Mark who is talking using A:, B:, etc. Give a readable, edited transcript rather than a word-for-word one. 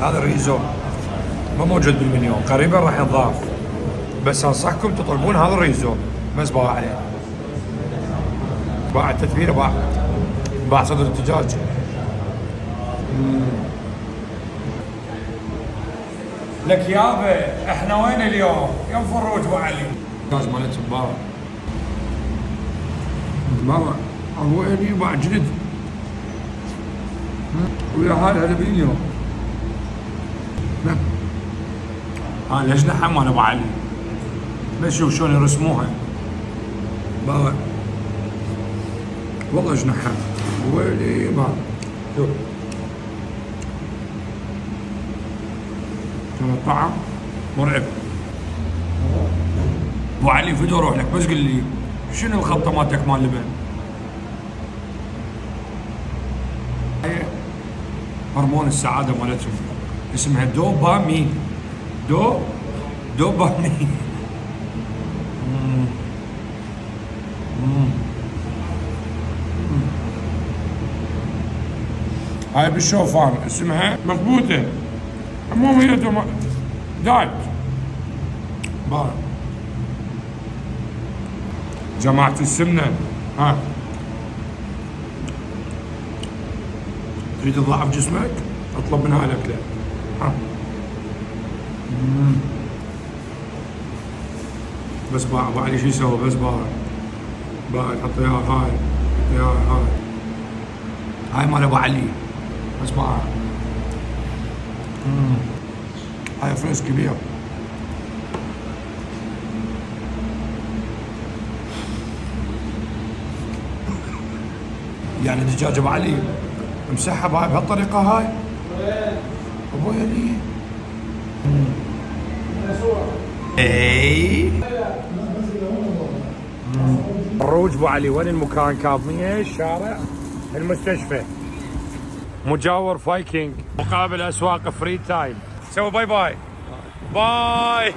A: هذا الريزو ما موجود بالمنيو، قريبا راح ينضاف، بس انصحكم تطلبون هذا الريزو. بس باع عليه، باع التتبيله، باع صدر الدجاج. لك يابا احنا وين اليوم؟ يوم فروج ابو علي. الدجاج مالتهم باع هو اللي باع جلد ويا هذا باليوم. ها الاجنحه مال ابو علي، بس شوف شلون يرسموها. باع والله اجنحه ويلي باع. شوف الطعم مرعب. ابو علي فدو روح لك، بس قل لي شنو الخلطه مالتك مال لبن؟ هرمون السعاده مالتهم اسمها دوبامين. دوبامين. هاي بالشوفان اسمها مضبوطه، المهم هي دايت. بارك جماعة السمنة. ها تريد تضاعف جسمك؟ اطلب من هاي الاكلة. ها بس باع ابو علي شو يسوي؟ بس باع حط اياها هاي، حط اياها هاي مال ابو علي. بس باع هاي فلوس كبير. يعني دجاج ابو علي مسحب هاي بهالطريقه هاي ابويا لي. اي فروج ابو علي. وين المكان؟ كاظميه الشارع المستشفى، مجاور فايكنج، مقابل اسواق فري تايم. سووا باي باي.